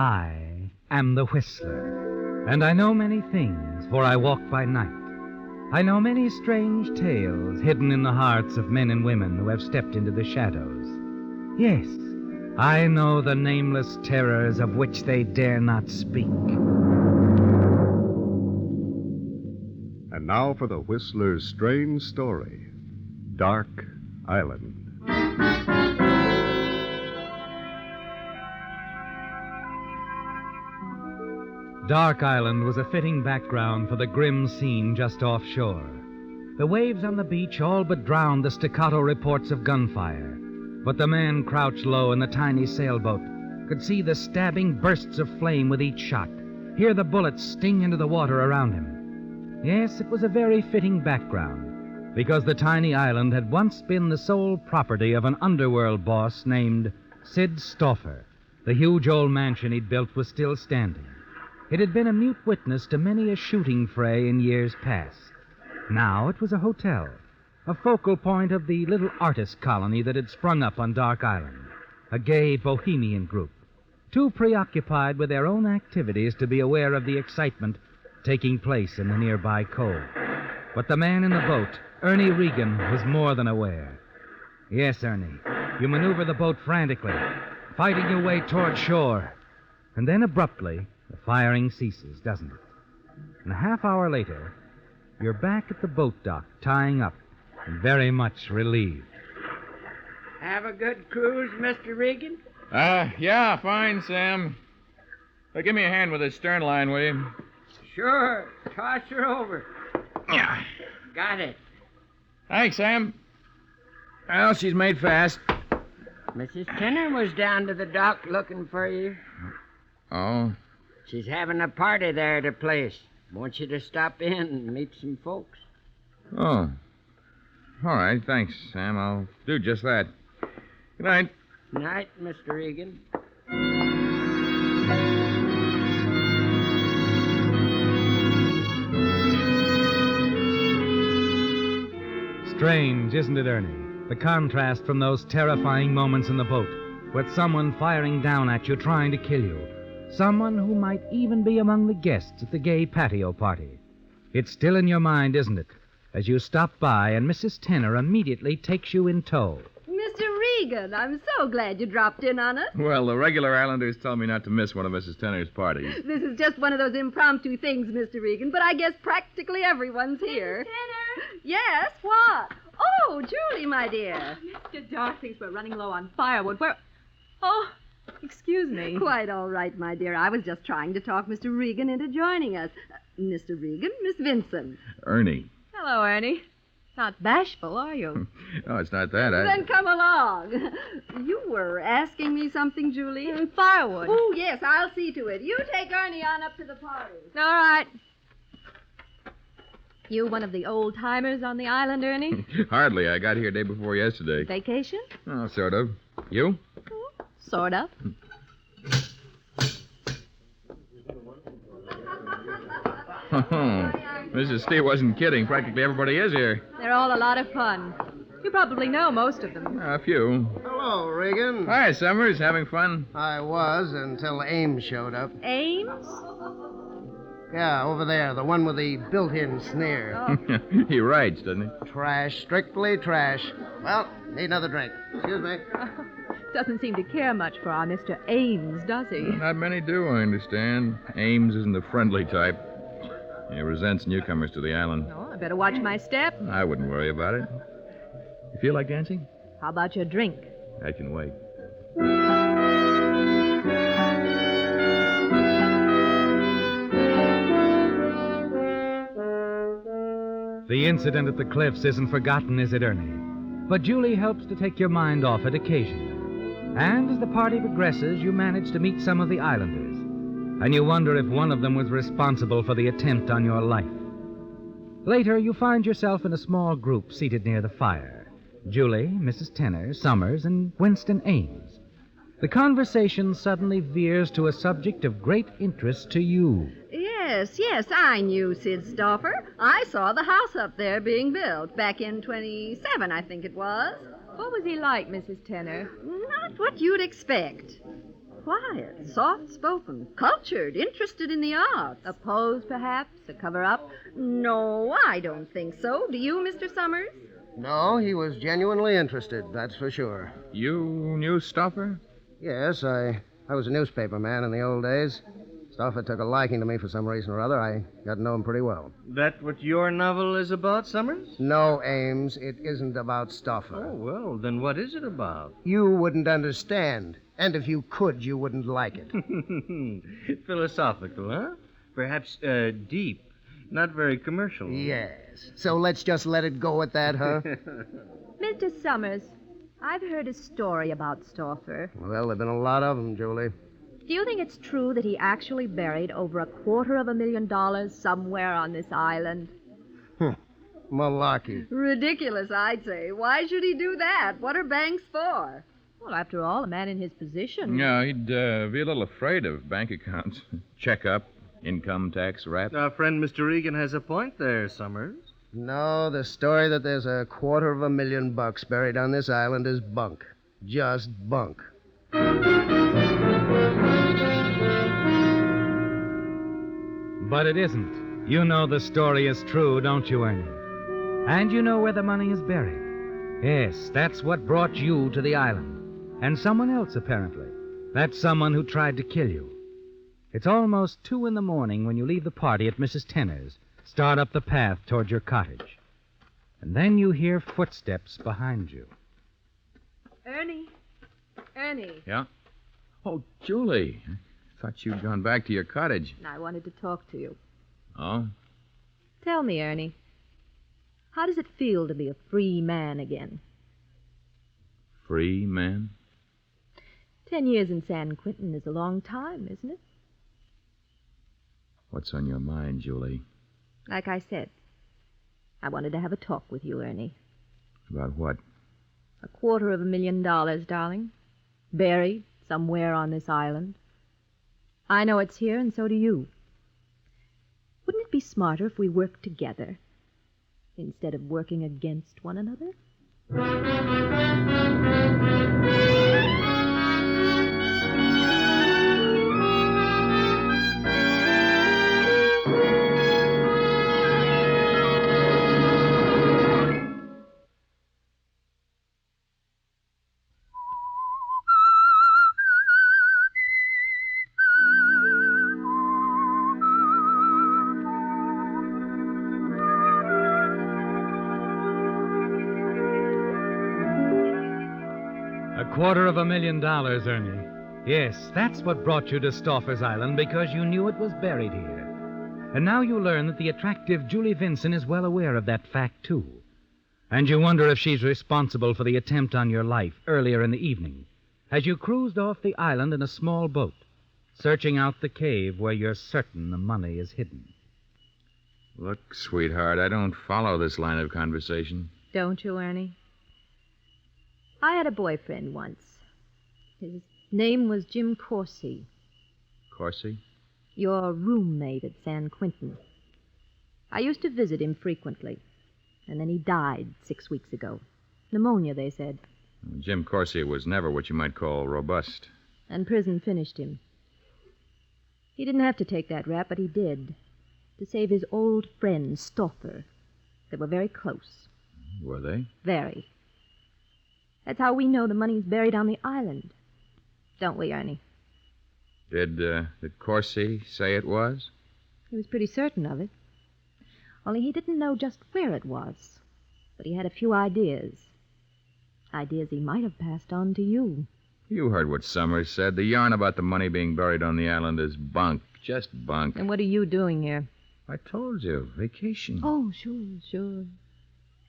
I am the Whistler, and I know many things, for I walk by night. I know many strange tales hidden in the hearts of men and women who have stepped into the shadows. Yes, I know the nameless terrors of which they dare not speak. And now for the Whistler's strange story, Dark Island. Dark Island was a fitting background for the grim scene just offshore. The waves on the beach all but drowned the staccato reports of gunfire, but the man crouched low in the tiny sailboat could see the stabbing bursts of flame with each shot, hear the bullets sting into the water around him. Yes, it was a very fitting background, because the tiny island had once been the sole property of an underworld boss named Sid Stauffer. The huge old mansion he'd built was still standing. It had been a mute witness to many a shooting fray in years past. Now it was a hotel, a focal point of the little artist colony that had sprung up on Dark Island, a gay bohemian group, too preoccupied with their own activities to be aware of the excitement taking place in the nearby cove. But the man in the boat, Ernie Regan, was more than aware. Yes, Ernie, you maneuver the boat frantically, fighting your way toward shore. And then abruptly, the firing ceases, doesn't it? And a half hour later, you're back at the boat dock, tying up, and very much relieved. Have a good cruise, Mr. Regan? Yeah, fine, Sam. Give me a hand with this stern line, will you? Sure. Toss her over. Yeah. Got it. Thanks, Sam. Well, she's made fast. Mrs. Tenner was down to the dock looking for you. Oh? She's having a party there at her place. Wants you to stop in and meet some folks. Oh. All right, thanks, Sam. I'll do just that. Good night. Night, Mr. Regan. Strange, isn't it, Ernie? The contrast from those terrifying moments in the boat, with someone firing down at you, trying to kill you. Someone who might even be among the guests at the gay patio party. It's still in your mind, isn't it? As you stop by and Mrs. Tenner immediately takes you in tow. Mr. Regan, I'm so glad you dropped in on us. Well, the regular islanders tell me not to miss one of Mrs. Tenner's parties. This is just one of those impromptu things, Mr. Regan, but I guess practically everyone's here. Mrs. Tenner! Yes, what? Oh, Julie, my dear. Mr. Dark thinks we're running low on firewood. Oh, excuse me. Quite all right, my dear. I was just trying to talk Mr. Regan into joining us. Mr. Regan, Miss Vincent. Ernie. Hello, Ernie. Not bashful, are you? Oh, it's not that. Then come along. You were asking me something, Julie? Firewood. Oh, yes, I'll see to it. You take Ernie on up to the party. All right. You one of the old-timers on the island, Ernie? Hardly. I got here day before yesterday. Vacation? Oh, sort of. You? Sort of. Mrs. Steve wasn't kidding. Practically everybody is here. They're all a lot of fun. You probably know most of them. A few. Hello, Regan. Hi, Summers. Having fun? I was until Ames showed up. Ames? Yeah, over there, the one with the built-in snare. Oh. He writes, doesn't he? Trash, strictly trash. Well, need another drink. Excuse me. Doesn't seem to care much for our Mr. Ames, does he? Not many do, I understand. Ames isn't the friendly type. He resents newcomers to the island. Oh, I better watch my step. I wouldn't worry about it. You feel like dancing? How about your drink? I can wait. The incident at the cliffs isn't forgotten, is it, Ernie? But Julie helps to take your mind off it occasionally. And as the party progresses, you manage to meet some of the islanders. And you wonder if one of them was responsible for the attempt on your life. Later, you find yourself in a small group seated near the fire. Julie, Mrs. Tenner, Summers, and Winston Ames. The conversation suddenly veers to a subject of great interest to you. Yes, I knew Sid Stauffer. I saw the house up there being built back in 27, I think it was. What was he like, Mrs. Tenner? Not what you'd expect. quiet, soft-spoken, cultured, interested in the arts. A pose, perhaps? A cover-up? No, I don't think so. Do you, Mr. Summers? No, he was genuinely interested, that's for sure. You knew Stoffer? Yes, I was a newspaper man in the old days. Stoffer took a liking to me for some reason or other. I got to know him pretty well. That what your novel is about, Summers? No, Ames, it isn't about Stoffer. Oh, well, then what is it about? You wouldn't understand. And if you could, you wouldn't like it. Philosophical, huh? Perhaps deep. Not very commercial. Yes. So let's just let it go at that, huh? Mr. Summers, I've heard a story about Stoffer. Well, there've been a lot of them, Julie. Do you think it's true that he actually buried over $250,000 somewhere on this island? Malarkey. Ridiculous, I'd say. Why should he do that? What are banks for? Well, after all, a man in his position. Yeah, he'd be a little afraid of bank accounts. Checkup, income tax rap. Our friend Mr. Regan has a point there, Summers. No, the story that there's $250,000 buried on this island is bunk. Just bunk. But it isn't. You know the story is true, don't you, Ernie? And you know where the money is buried. Yes, that's what brought you to the island. And someone else, apparently. That's someone who tried to kill you. It's almost 2 a.m. when you leave the party at Mrs. Tenner's, start up the path toward your cottage. And then you hear footsteps behind you. Ernie. Yeah? Oh, Julie. I thought you'd gone back to your cottage. I wanted to talk to you. Oh? Tell me, Ernie, how does it feel to be a free man again? Free man? 10 years in San Quentin is a long time, isn't it? What's on your mind, Julie? Like I said, I wanted to have a talk with you, Ernie. About what? $250,000, darling. Buried somewhere on this island. I know it's here, and so do you. Wouldn't it be smarter if we worked together instead of working against one another? $250,000, Ernie. Yes, that's what brought you to Stoffer's Island, because you knew it was buried here. And now you learn that the attractive Julie Vinson is well aware of that fact, too. And you wonder if she's responsible for the attempt on your life earlier in the evening, as you cruised off the island in a small boat, searching out the cave where you're certain the money is hidden. Look, sweetheart, I don't follow this line of conversation. Don't you, Ernie? I had a boyfriend once. His name was Jim Corsi. Corsi? Your roommate at San Quentin. I used to visit him frequently, and then he died 6 weeks ago. Pneumonia, they said. Jim Corsi was never what you might call robust. And prison finished him. He didn't have to take that rap, but he did. To save his old friend, Stoffer. They were very close. Were they? Very. That's how we know the money's buried on the island. Don't we, Ernie? Did Corsi say it was? He was pretty certain of it. Only he didn't know just where it was. But he had a few ideas. Ideas he might have passed on to you. You heard what Summers said. The yarn about the money being buried on the island is bunk. Just bunk. And what are you doing here? I told you. Vacation. Oh, sure.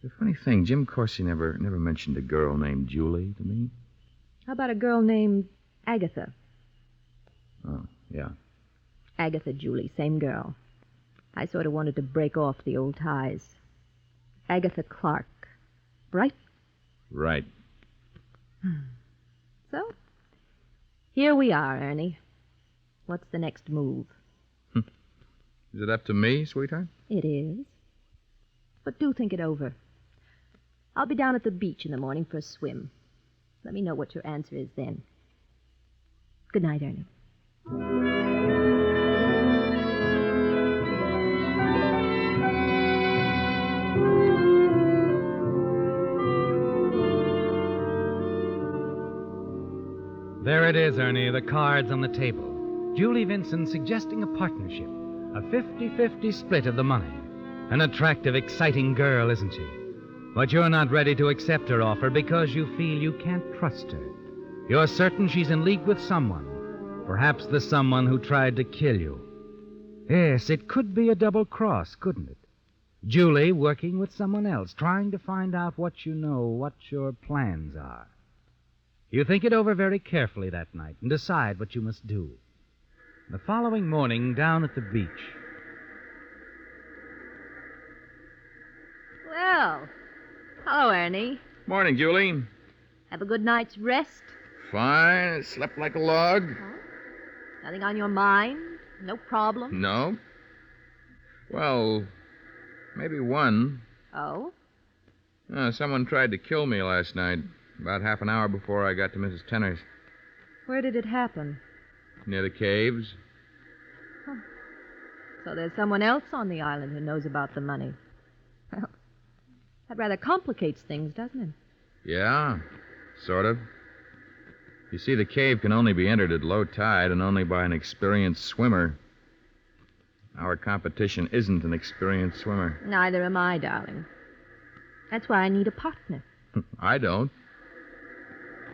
The funny thing, Jim Corsi never mentioned a girl named Julie to me. How about a girl named Agatha? Oh, yeah. Agatha, Julie, same girl. I sort of wanted to break off the old ties. Agatha Clark. Right? Right. So, here we are, Ernie. What's the next move? Is it up to me, sweetheart? It is. But do think it over. I'll be down at the beach in the morning for a swim. Let me know what your answer is then. Good night, Ernie. There it is, Ernie, the cards on the table. Julie Vinson suggesting a partnership, a 50-50 split of the money. An attractive, exciting girl, isn't she? But you're not ready to accept her offer because you feel you can't trust her. You're certain she's in league with someone, perhaps the someone who tried to kill you. Yes, it could be a double cross, couldn't it? Julie working with someone else, trying to find out what you know, what your plans are. You think it over very carefully that night and decide what you must do. The following morning, down at the beach. Well, hello, Ernie. Morning, Julie. Have a good night's rest? Fine. Slept like a log. Huh? Nothing on your mind? No problem? No. Well, maybe one. Oh? Someone tried to kill me last night, about half an hour before I got to Mrs. Tenner's. Where did it happen? Near the caves. Huh. So there's someone else on the island who knows about the money. Well, that rather complicates things, doesn't it? Yeah, sort of. You see, the cave can only be entered at low tide and only by an experienced swimmer. Our competition isn't an experienced swimmer. Neither am I, darling. That's why I need a partner. I don't.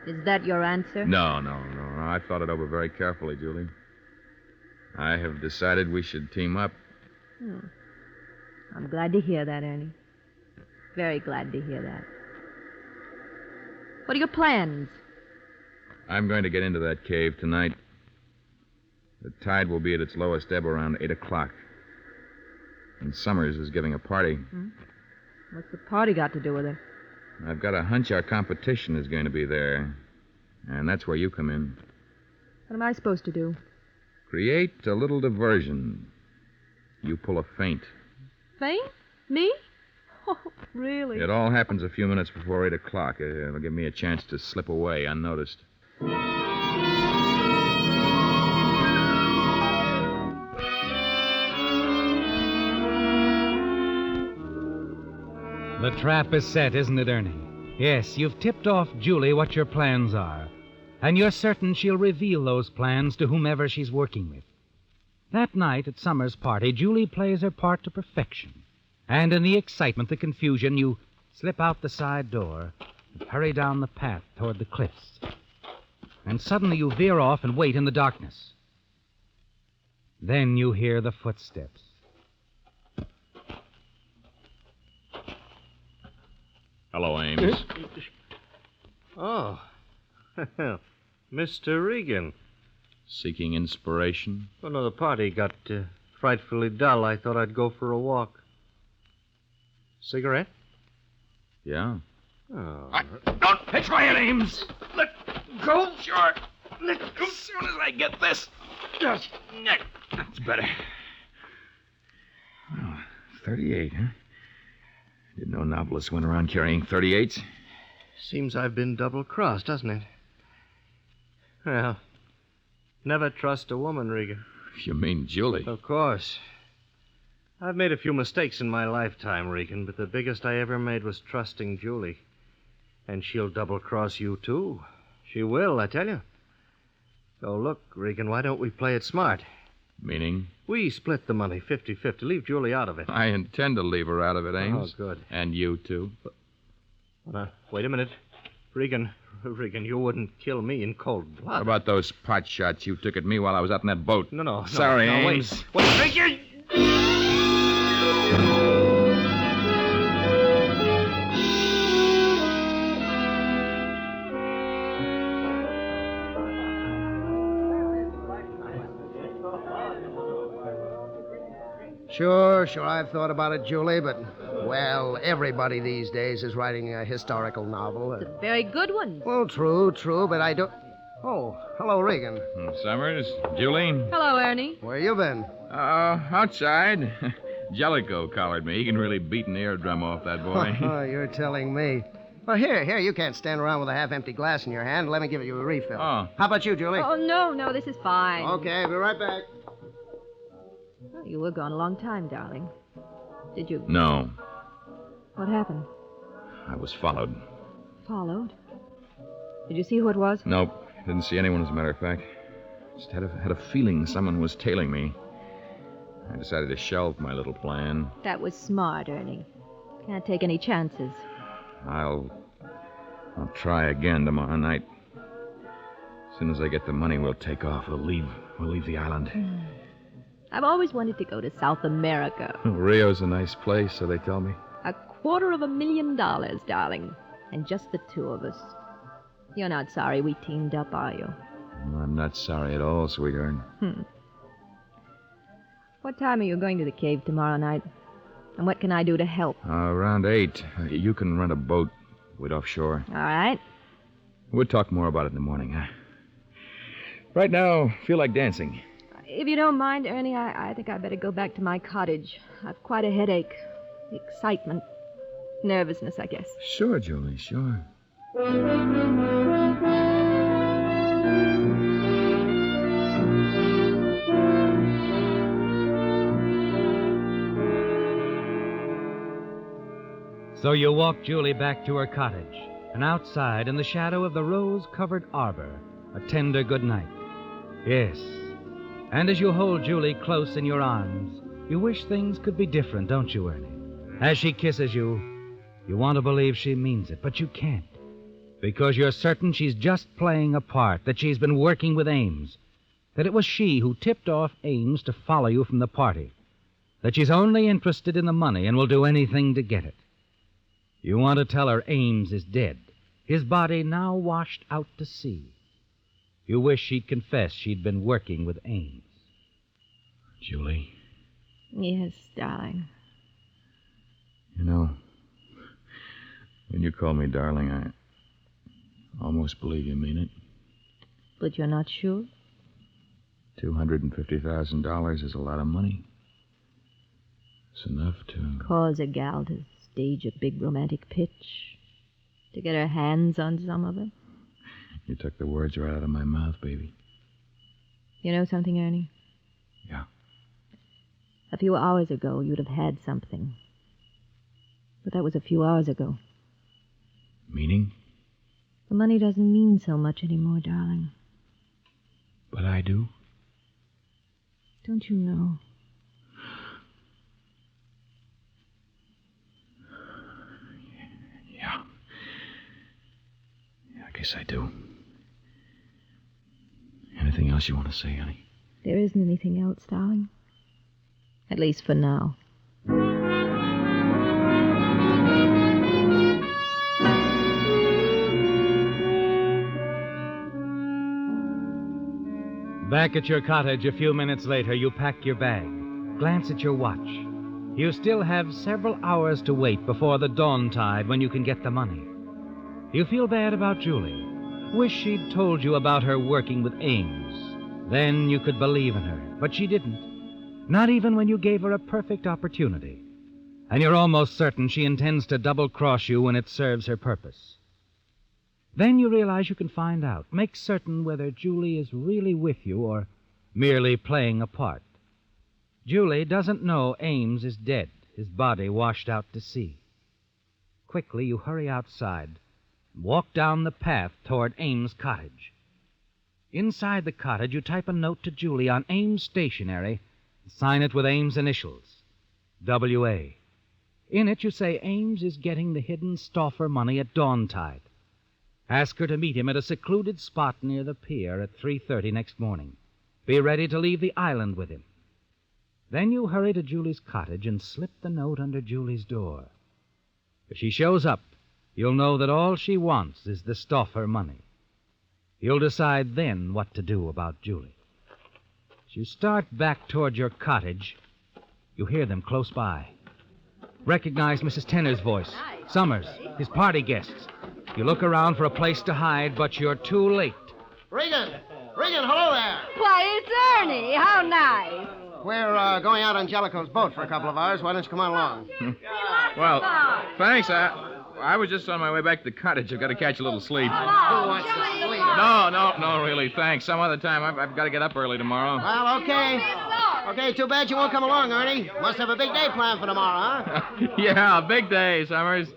Is that your answer? No. I thought it over very carefully, Julie. I have decided we should team up. I'm glad to hear that, Ernie. Very glad to hear that. What are your plans? I'm going to get into that cave tonight. The tide will be at its lowest ebb around 8 o'clock. And Summers is giving a party. What's the party got to do with it? I've got a hunch our competition is going to be there. And that's where you come in. What am I supposed to do? Create a little diversion. You pull a feint. Faint? Me? Oh, really? It all happens a few minutes before 8 o'clock. It'll give me a chance to slip away unnoticed. The trap is set, isn't it, Ernie? Yes, you've tipped off Julie what your plans are. And you're certain she'll reveal those plans to whomever she's working with. That night at Summer's party, Julie plays her part to perfection. And in the excitement, the confusion, you slip out the side door and hurry down the path toward the cliffs. And suddenly you veer off and wait in the darkness. Then you hear the footsteps. Hello, Ames. Oh. Mr. Regan. Seeking inspiration? Oh, no, the party got frightfully dull. I thought I'd go for a walk. Cigarette? Yeah. Oh. Don't try it, Ames. Let go. Sure. Let go as soon as I get this. Just. That's better. Well, 38, huh? Didn't know novelists went around carrying 38s. Seems I've been double-crossed, doesn't it? Well, never trust a woman, Regan. You mean Julie? Of course. I've made a few mistakes in my lifetime, Regan, but the biggest I ever made was trusting Julie. And she'll double-cross you, too. She will, I tell you. So look, Regan, why don't we play it smart? Meaning? We split the money 50-50. Leave Julie out of it. I intend to leave her out of it, Ames. Oh, good. And you, too. Wait a minute. Regan, you wouldn't kill me in cold blood. What about those pot shots you took at me while I was out in that boat? No. Sorry, no, Ames. Wait, Regan! Sure, I've thought about it, Julie, but, well, everybody these days is writing a historical novel. It's a very good one. Well, true, but I don't... Oh, hello, Regan. Summers, Julie. Hello, Ernie. Where you been? Outside. Jellicoe collared me. He can really beat an eardrum off that boy. You're telling me. Well, here, you can't stand around with a half-empty glass in your hand. Let me give you a refill. Oh. How about you, Julie? Oh, no, this is fine. Okay, I'll be right back. Well, you were gone a long time, darling. Did you... No. What happened? I was followed. Followed? Did you see who it was? Nope. Didn't see anyone, as a matter of fact. Just had a feeling someone was tailing me. I decided to shelve my little plan. That was smart, Ernie. Can't take any chances. I'll try again tomorrow night. As soon as I get the money, we'll take off. We'll leave the island. I've always wanted to go to South America. Rio's a nice place, so they tell me. $250,000, darling. And just the two of us. You're not sorry we teamed up, are you? I'm not sorry at all, sweetheart. What time are you going to the cave tomorrow night? And what can I do to help? Around 8. You can rent a boat. Wait offshore. All right. We'll talk more about it in the morning, huh? Right now, feel like dancing. If you don't mind, Ernie, I think I'd better go back to my cottage. I've quite a headache. Excitement. Nervousness, I guess. Sure, Julie, sure. So you walk Julie back to her cottage, and outside, in the shadow of the rose-covered arbor, a tender good night. Yes, and as you hold Julie close in your arms, you wish things could be different, don't you, Ernie? As she kisses you, you want to believe she means it, but you can't, because you're certain she's just playing a part, that she's been working with Ames, that it was she who tipped off Ames to follow you from the party, that she's only interested in the money and will do anything to get it. You want to tell her Ames is dead, his body now washed out to sea. You wish she'd confess she'd been working with Ames. Julie. Yes, darling. You know, when you call me darling, I almost believe you mean it. But you're not sure? $250,000 is a lot of money. It's enough to... Cause a gal to stage a big romantic pitch. To get her hands on some of it. You took the words right out of my mouth, baby. You know something, Ernie? Yeah. A few hours ago, you'd have had something. But that was a few hours ago. Meaning? The money doesn't mean so much anymore, darling. But I do. Don't you know? Yeah. I guess I do. Anything else you want to say, honey? There isn't anything else, darling. At least for now. Back at your cottage a few minutes later, you pack your bag, glance at your watch. You still have several hours to wait before the dawn tide when you can get the money. You feel bad about Julie. Wish she'd told you about her working with Ames. Then you could believe in her, but she didn't. Not even when you gave her a perfect opportunity. And you're almost certain she intends to double-cross you when it serves her purpose. Then you realize you can find out, make certain whether Julie is really with you or merely playing a part. Julie doesn't know Ames is dead, his body washed out to sea. Quickly, you hurry outside, walk down the path toward Ames' cottage. Inside the cottage, you type a note to Julie on Ames' stationery, sign it with Ames' initials, W.A. In it, you say Ames is getting the hidden Stauffer money at dawn tide. Ask her to meet him at a secluded spot near the pier at 3:30 next morning. Be ready to leave the island with him. Then you hurry to Julie's cottage and slip the note under Julie's door. If she shows up, you'll know that all she wants is the Stauffer money. You'll decide then what to do about Julie. As you start back toward your cottage, you hear them close by. Recognize Mrs. Tenner's voice. Summers, his party guests. You look around for a place to hide, but you're too late. Regan, hello there. Why, it's Ernie. How nice. We're going out on Jellicoe's boat for a couple of hours. Why don't you come on along? Well, thanks. I was just on my way back to the cottage. I've got to catch a little sleep. Who wants to sleep? No, really, thanks. Some other time. I've got to get up early tomorrow. Well, okay. Okay, too bad you won't come along, Ernie. Must have a big day planned for tomorrow, huh? Yeah, a big day, Summers.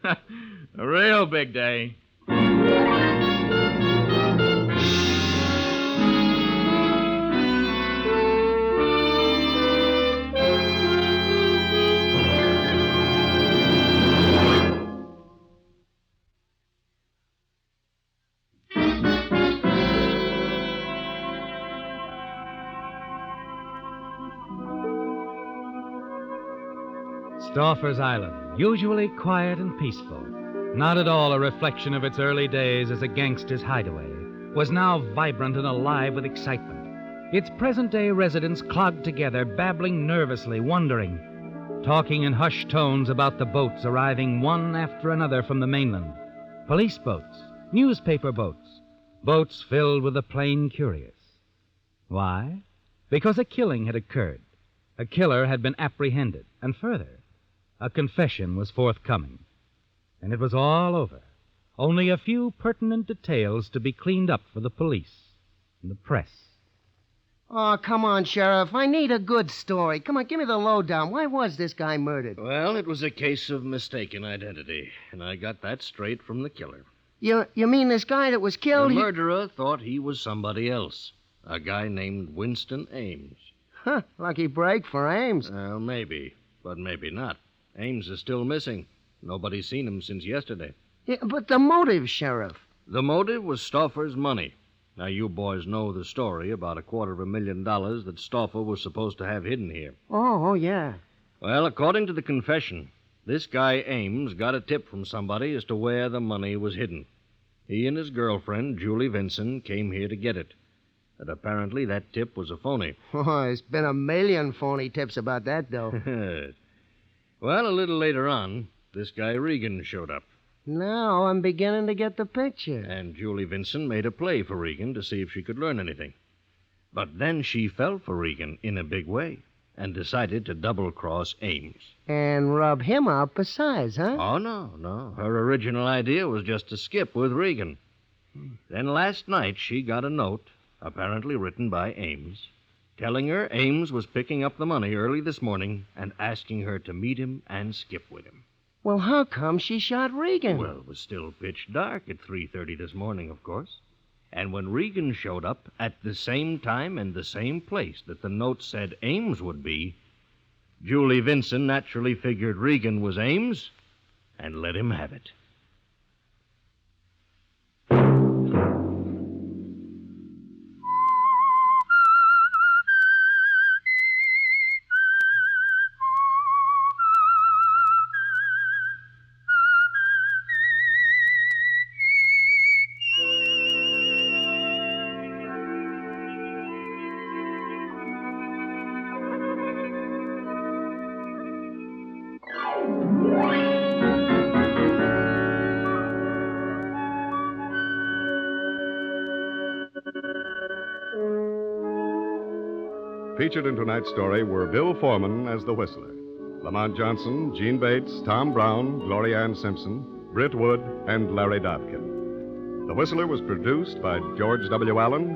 A real big day. Stauffer's Island, usually quiet and peaceful, not at all a reflection of its early days as a gangster's hideaway, was now vibrant and alive with excitement. Its present-day residents clogged together, babbling nervously, wondering, talking in hushed tones about the boats arriving one after another from the mainland. Police boats, newspaper boats, boats filled with the plain curious. Why? Because a killing had occurred. A killer had been apprehended, and further, a confession was forthcoming. And it was all over. Only a few pertinent details to be cleaned up for the police and the press. Oh, come on, Sheriff. I need a good story. Come on, give me the lowdown. Why was this guy murdered? Well, it was a case of mistaken identity, and I got that straight from the killer. You mean this guy that was The killed? murderer thought he was somebody else, a guy named Winston Ames. Huh, lucky break for Ames. Well, maybe, but maybe not. Ames is still missing. Nobody's seen him since yesterday. Yeah, but the motive, Sheriff. The motive was Stauffer's money. Now, you boys know the story about $250,000 that Stauffer was supposed to have hidden here. Oh, yeah. Well, according to the confession, this guy Ames got a tip from somebody as to where the money was hidden. He and his girlfriend, Julie Vinson, came here to get it. But apparently that tip was a phony. Oh, there's been a million phony tips about that, though. Well, a little later on, this guy Regan showed up. Now I'm beginning to get the picture. And Julie Vinson made a play for Regan to see if she could learn anything. But then she fell for Regan in a big way and decided to double-cross Ames. And rub him out besides, huh? Oh, no. Her original idea was just to skip with Regan. Then last night she got a note, apparently written by Ames, telling her Ames was picking up the money early this morning and asking her to meet him and skip with him. Well, how come she shot Regan? Well, it was still pitch dark at 3:30 this morning, of course. And when Regan showed up at the same time and the same place that the note said Ames would be, Julie Vinson naturally figured Regan was Ames and let him have it. Featured in tonight's story were Bill Foreman as the Whistler, Lamont Johnson, Gene Bates, Tom Brown, Gloria Ann Simpson, Britt Wood, and Larry Dobkin. The Whistler was produced by George W. Allen,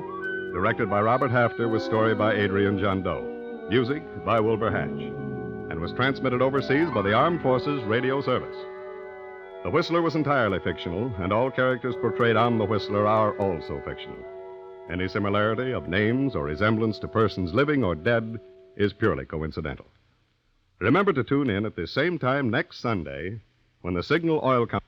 directed by Robert Hafter, with story by Adrian Jondeau, music by Wilbur Hatch, and was transmitted overseas by the Armed Forces Radio Service. The Whistler was entirely fictional, and all characters portrayed on The Whistler are also fictional. Any similarity of names or resemblance to persons living or dead is purely coincidental. Remember to tune in at the same time next Sunday when the Signal Oil Company